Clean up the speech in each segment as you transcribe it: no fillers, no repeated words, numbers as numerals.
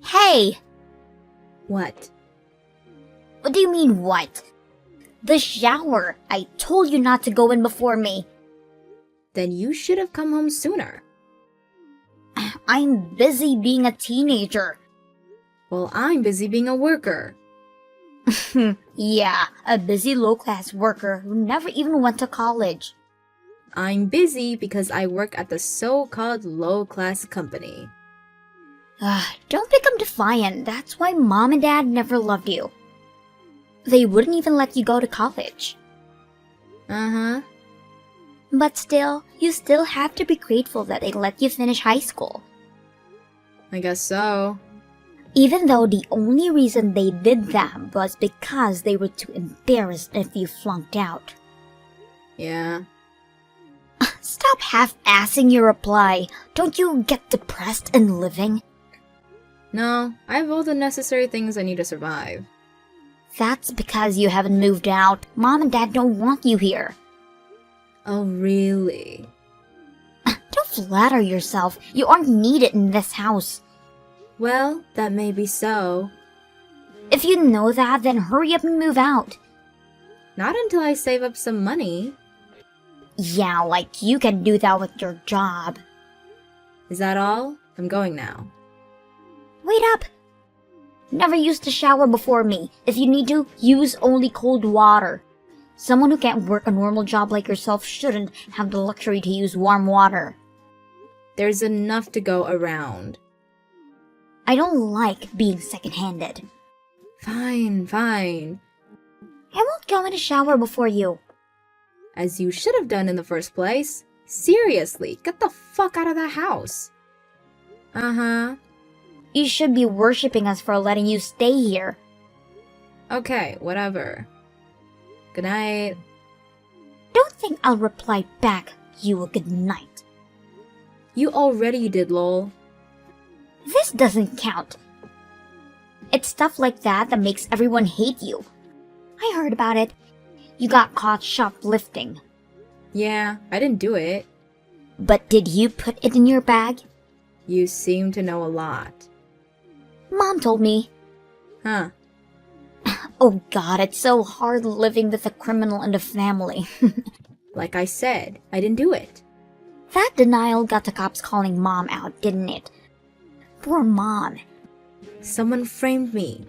Hey! What? What do you mean, what? The shower! I told you not to go in before me. Then you should have come home sooner. I'm busy being a teenager. Well, I'm busy being a worker. Yeah, a busy low-class worker who never even went to college. I'm busy because I work at the so-called low-class company. Don't become defiant. That's why Mom and Dad never loved you. They wouldn't even let you go to college. Uh-huh. But still, you still have to be grateful that they let you finish high school. I guess so. Even though the only reason they did that was because they were too embarrassed if you flunked out. Yeah. Stop half-assing your reply. Don't you get depressed in living? No, I have all the necessary things I need to survive. That's because you haven't moved out. Mom and Dad don't want you here. Oh, really? Don't flatter yourself. You aren't needed in this house. Well, that may be so. If you know that, then hurry up and move out. Not until I save up some money. Yeah, like you can do that with your job. Is that all? I'm going now. Wait up! Never used to shower before me. If you need to, use only cold water. Someone who can't work a normal job like yourself shouldn't have the luxury to use warm water. There's enough to go around. I don't like being second-handed. Fine, fine. I won't go in a shower before you. As you should have done in the first place. Seriously, get the fuck out of the house. Uh-huh. You should be worshipping us for letting you stay here. Okay, whatever. Good night. Don't think I'll reply back, you a good night. You already did, lol. This doesn't count. It's stuff like that that makes everyone hate you. I heard about it. You got caught shoplifting. Yeah, I didn't do it. But did you put it in your bag? You seem to know a lot. Mom told me. Huh. Oh God, it's so hard living with a criminal in the family. Like I said, I didn't do it. That denial got the cops calling Mom out, didn't it? Poor Mom. Someone framed me.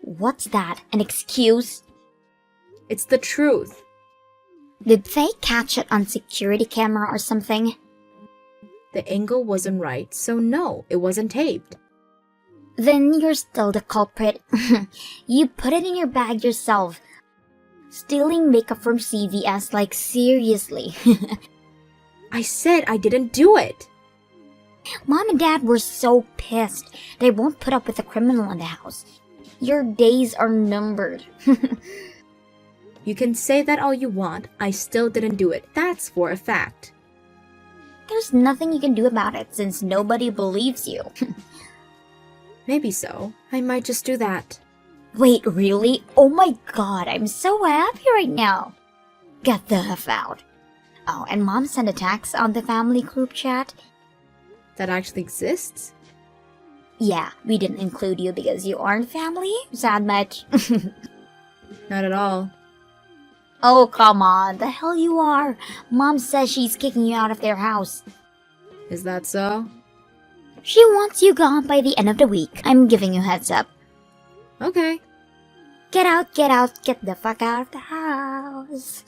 What's that, an excuse? It's the truth. Did they catch it on security camera or something? The angle wasn't right, so no, it wasn't taped. Then you're still the culprit. You put it in your bag yourself. Stealing makeup from CVS, like seriously. I said I didn't do it. Mom and Dad were so pissed. They won't put up with a criminal in the house. Your days are numbered. You can say that all you want, I still didn't do it. That's for a fact. There's nothing you can do about it since nobody believes you. Maybe so. I might just do that. Wait, really? Oh my God, I'm so happy right now. Get the F out. Oh, and Mom sent a text on the family group chat. That actually exists? Yeah, we didn't include you because you aren't family? Sad much? Not at all. Oh, come on. The hell you are. Mom says she's kicking you out of their house. Is that so? She wants you gone by the end of the week. I'm giving you heads up. Okay. Get out, get the fuck out of the house.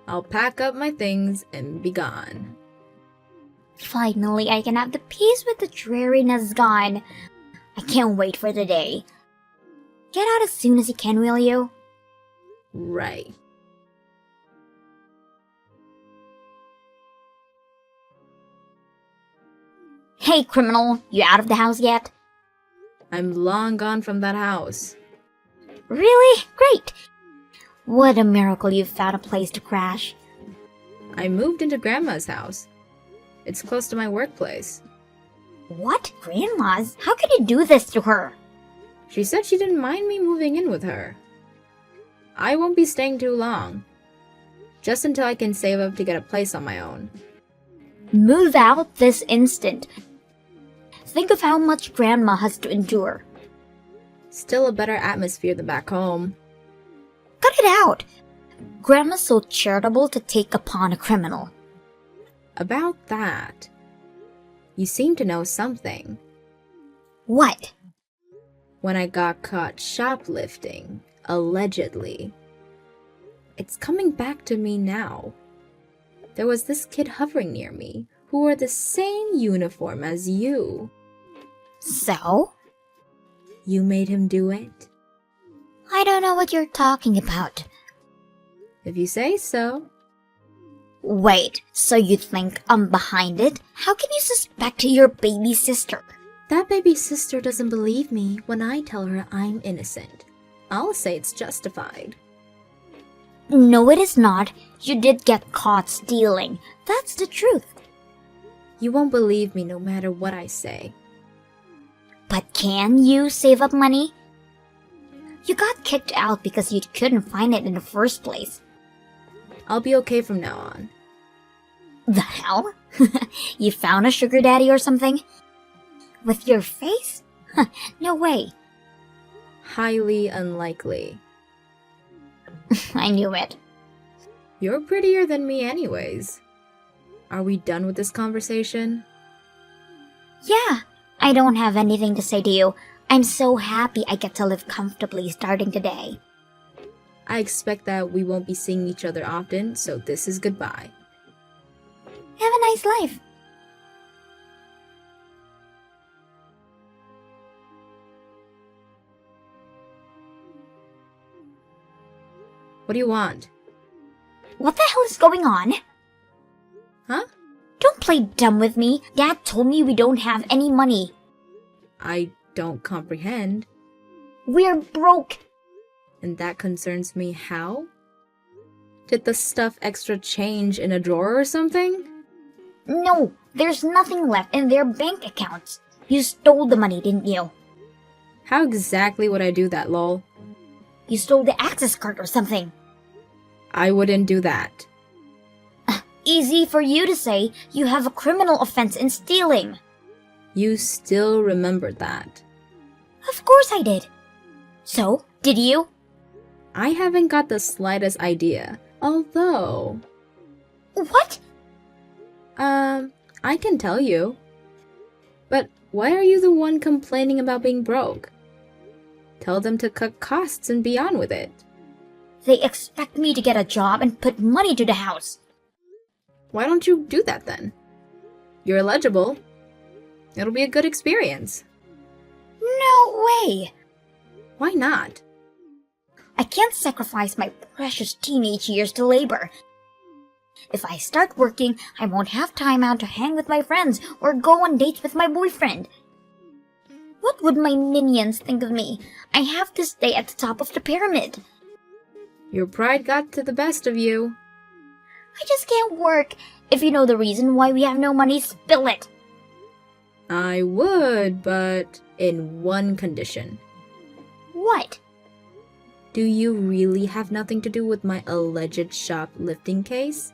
I'll pack up my things and be gone. Finally, I can have the peace with the dreariness gone. I can't wait for the day. Get out as soon as you can, will you? Right. Hey, criminal, you out of the house yet? I'm long gone from that house. Really? Great! What a miracle you found a place to crash. I moved into Grandma's house. It's close to my workplace. What? Grandma's? How could you do this to her? She said she didn't mind me moving in with her. I won't be staying too long. Just until I can save up to get a place on my own. Move out this instant. Think of how much Grandma has to endure. Still a better atmosphere than back home. Cut it out! Grandma's so charitable to take upon a criminal. About that, you seem to know something. What? When I got caught shoplifting, allegedly. It's coming back to me now. There was this kid hovering near me who wore the same uniform as you. So? You made him do it? I don't know what you're talking about. If you say so. Wait, so you think I'm behind it? How can you suspect your baby sister? That baby sister doesn't believe me when I tell her I'm innocent. I'll say it's justified. No, it is not. You did get caught stealing. That's the truth. You won't believe me no matter what I say. But can you save up money? You got kicked out because you couldn't find it in the first place. I'll be okay from now on. The hell? You found a sugar daddy or something? With your face? No way. Highly unlikely. I knew it. You're prettier than me anyways. Are we done with this conversation? Yeah, I don't have anything to say to you. I'm so happy I get to live comfortably starting today. I expect that we won't be seeing each other often, so this is goodbye. Have a nice life. What do you want? What the hell is going on? Huh? Don't play dumb with me. Dad told me we don't have any money. I don't comprehend. We're broke. And that concerns me how? Did the stuff extra change in a drawer or something? No, there's nothing left in their bank accounts. You stole the money, didn't you? How exactly would I do that, lol? You stole the access card or something. I wouldn't do that. Easy for you to say. You have a criminal offense in stealing. You still remembered that. Of course I did. So, did you? I haven't got the slightest idea. Although... What? I can tell you. But why are you the one complaining about being broke? Tell them to cut costs and be on with it. They expect me to get a job and put money to the house. Why don't you do that then? You're eligible. It'll be a good experience. No way! Why not? I can't sacrifice my precious teenage years to labor. If I start working, I won't have time out to hang with my friends or go on dates with my boyfriend. What would my minions think of me? I have to stay at the top of the pyramid. Your pride got to the best of you. I just can't work. If you know the reason why we have no money, spill it. I would, but in one condition. What? Do you really have nothing to do with my alleged shoplifting case?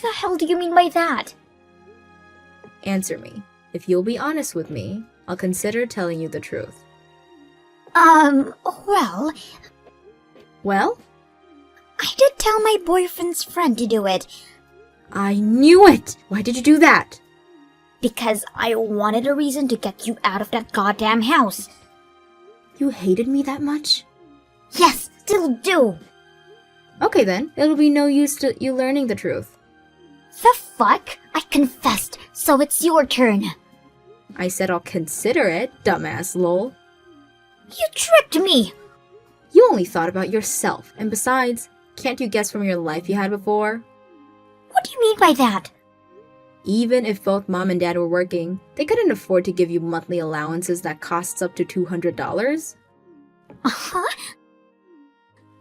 The hell do you mean by that? Answer me. If you'll be honest with me, I'll consider telling you the truth. Well, Well? I did tell my boyfriend's friend to do it I knew it! Why did you do that? because I wanted a reason to get you out of that goddamn house. You hated me that much? Yes, still do. Okay then, it'll be no use to you learning the truth. The fuck? I confessed, so it's your turn. I said I'll consider it, dumbass lol. You tricked me. You only thought about yourself, and besides, can't you guess from your life you had before? What do you mean by that? Even if both mom and dad were working, they couldn't afford to give you monthly allowances that costs up to $200. Uh-huh.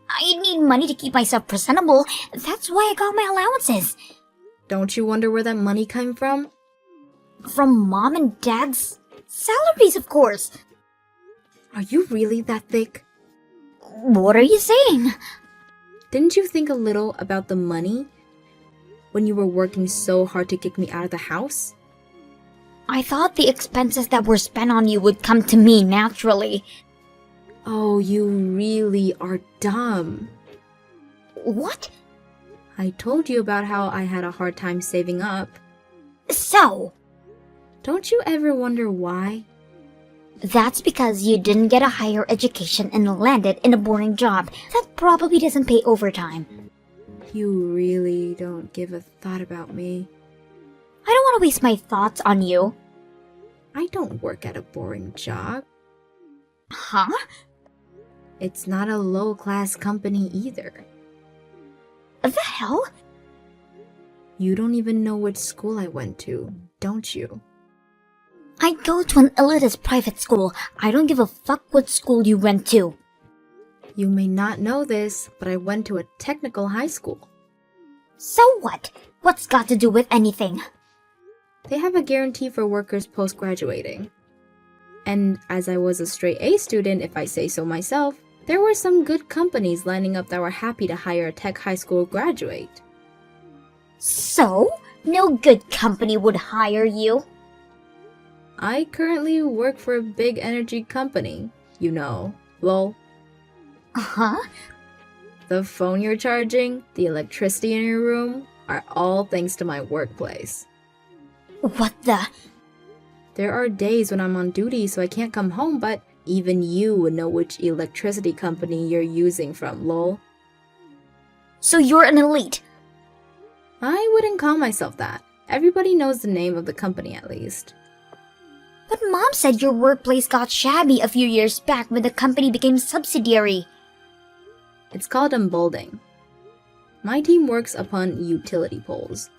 I need money to keep myself presentable. That's why I got my allowances. Don't you wonder where that money came from? From mom and dad's salaries, of course. Are you really that thick? What are you saying? Didn't you think a little about the money when you were working so hard to kick me out of the house? I thought the expenses that were spent on you would come to me naturally. Oh, you really are dumb. What? I told you about how I had a hard time saving up. So, Don't you ever wonder why? that's because you didn't get a higher education and landed in a boring job that probably doesn't pay overtime. You really don't give a thought about me. I don't want to waste my thoughts on you. I don't work at a boring job. Huh? It's not a low-class company either. The hell? You don't even know which school I went to, don't you? I go to an elitist private school. I don't give a fuck what school you went to. You may not know this, but I went to a technical high school. So what? What's got to do with anything? They have a guarantee for workers post-graduating. And as I was a straight A student, if I say so myself, there were some good companies lining up that were happy to hire a tech high school graduate. So? No good company would hire you. I currently work for a big energy company, you know, lol. Huh? The phone you're charging, the electricity in your room, are all thanks to my workplace. What the? There are days when I'm on duty so I can't come home, but even you would know which electricity company you're using from, lol. So you're an elite. I wouldn't call myself that. Everybody knows the name of the company at least. But Mom said your workplace got shabby a few years back when the company became subsidiary. It's called emboldening. My team works upon utility poles,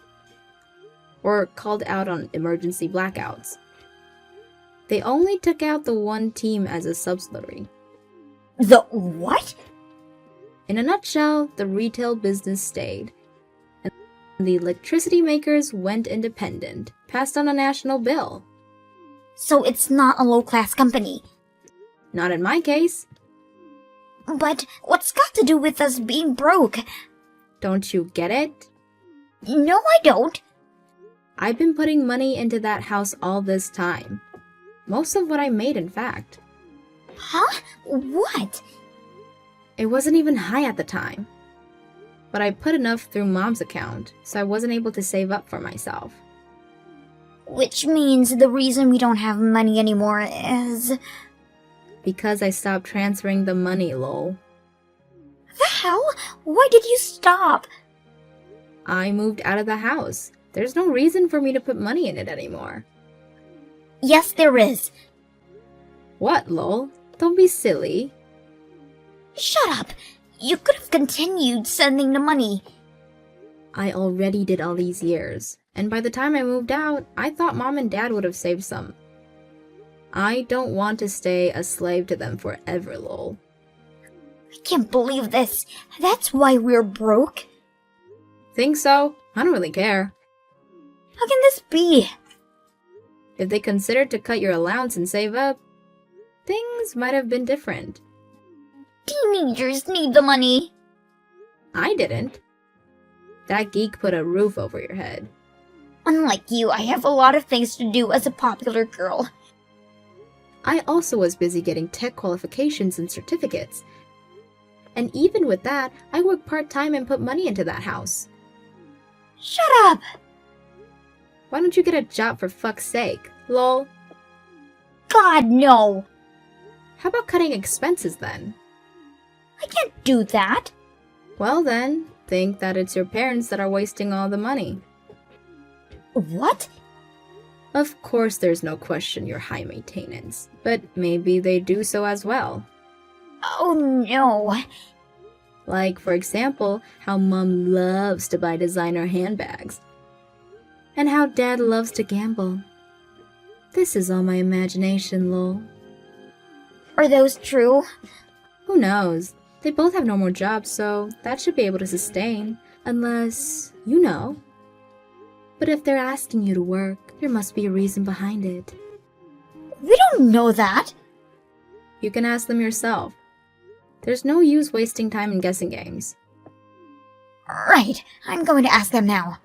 or called out on emergency blackouts. They only took out the one team as a subsidiary. The what? In a nutshell, the retail business stayed, and the electricity makers went independent, passed on a national bill. So it's not a low-class company. Not in my case. But what's got to do with us being broke? Don't you get it? No, I don't. I've been putting money into that house all this time. Most of what I made, in fact. Huh? What? It wasn't even high at the time. But I put enough through Mom's account, so I wasn't able to save up for myself. Which means the reason we don't have money anymore is... Because I stopped transferring the money, lol. The hell? Why did you stop? I moved out of the house. There's no reason for me to put money in it anymore. Yes, there is. What, lol? Don't be silly. Shut up. You could have continued sending the money. I already did all these years, and by the time I moved out, I thought Mom and Dad would have saved some. I don't want to stay a slave to them forever, lol. I can't believe this. That's why we're broke. Think so? I don't really care. How can this be? If they considered to cut your allowance and save up, things might have been different. Teenagers need the money. I didn't. That geek put a roof over your head. Unlike you, I have a lot of things to do as a popular girl. I also was busy getting tech qualifications and certificates. And even with that, I worked part-time and put money into that house. Shut up! Why don't you get a job for fuck's sake, lol? God, no! How about cutting expenses then? I can't do that. Well then, think that it's your parents that are wasting all the money. What? Of course there's no question you're high maintenance, but maybe they do so as well. Oh no. Like, for example, how Mom loves to buy designer handbags. And how Dad loves to gamble. This is all my imagination, lol. Are those true? Who knows? They both have normal jobs, so that should be able to sustain. Unless, you know. But if they're asking you to work, there must be a reason behind it. We don't know that. You can ask them yourself. There's no use wasting time in guessing games. Right, I'm going to ask them now.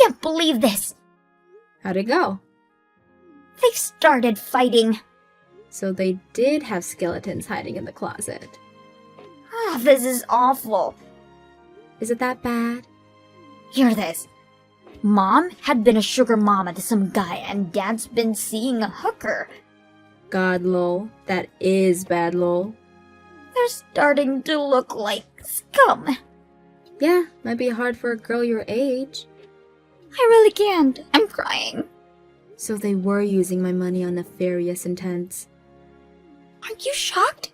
can't believe this. How'd it go? They started fighting. So they did have skeletons hiding in the closet. This is awful. Is it that bad? Hear this. Mom had been a sugar mama to some guy, and Dad's been seeing a hooker. God, lol. That is bad, lol. They're starting to look like scum. Yeah, might be hard for a girl your age. I really can't. I'm crying. So they were using my money on nefarious intents. Aren't you shocked?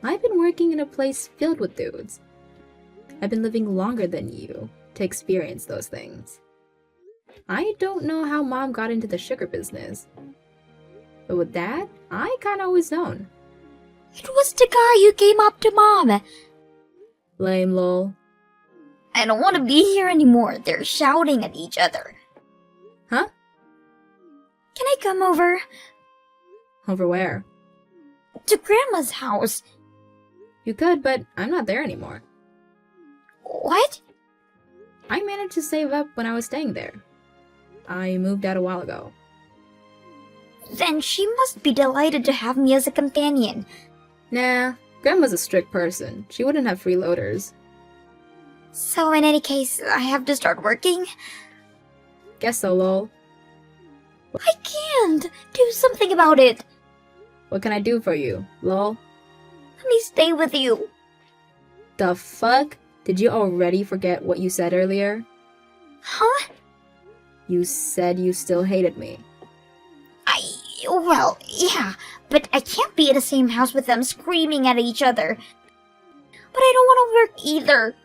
I've been working in a place filled with dudes. I've been living longer than you to experience those things. I don't know how Mom got into the sugar business. But with Dad, I kinda always known. It was the guy who came up to Mom. Lame, lol. I don't want to be here anymore. They're shouting at each other. Huh? Can I come over? Over where? To Grandma's house. You could, but I'm not there anymore. What? I managed to save up when I was staying there. I moved out a while ago. Then she must be delighted to have me as a companion. Nah, Grandma's a strict person. She wouldn't have freeloaders. So in any case, I have to start working? Guess so, lol. I can't! Do something about it! What can I do for you, lol? Let me stay with you. The fuck? Did you already forget what you said earlier? Huh? You said you still hated me. Well, yeah, but I can't be in the same house with them screaming at each other. But I don't want to work either.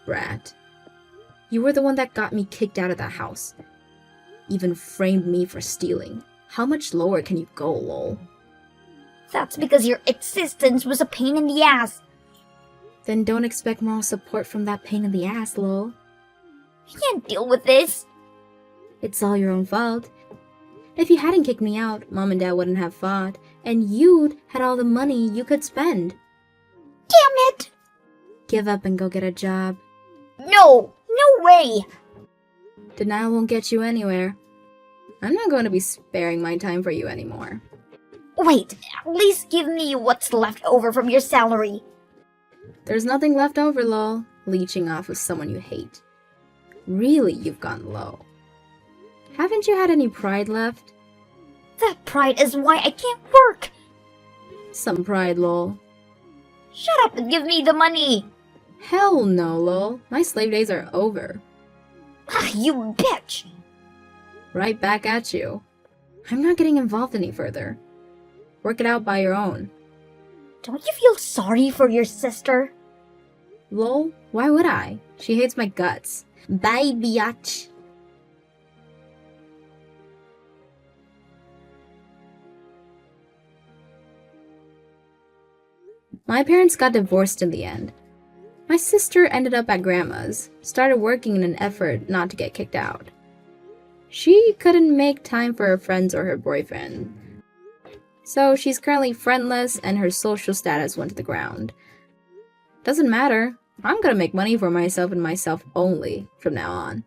Brat. You were the one that got me kicked out of that house. Even framed me for stealing. How much lower can you go, lol? That's because your existence was a pain in the ass. Then don't expect moral support from that pain in the ass, lol. I can't deal with this. It's all your own fault. If you hadn't kicked me out, Mom and Dad wouldn't have fought, and you'd had all the money you could spend. Damn it! Give up and go get a job. No! No way! Denial won't get you anywhere. I'm not going to be sparing my time for you anymore. Wait, at least give me what's left over from your salary. There's nothing left over, lol. Leeching off of someone you hate. Really, you've gone low. Haven't you had any pride left? That pride is why I can't work. Some pride, lol. Shut up and give me the money. Hell no, lol. My slave days are over. You bitch. Right back at you. I'm not getting involved any further. Work it out by your own. Don't you feel sorry for your sister? Lol, why would I? She hates my guts. Bye, biatch. My parents got divorced in the end. My sister ended up at Grandma's, started working in an effort not to get kicked out. She couldn't make time for her friends or her boyfriend. So she's currently friendless and her social status went to the ground. Doesn't matter. I'm gonna make money for myself and myself only from now on.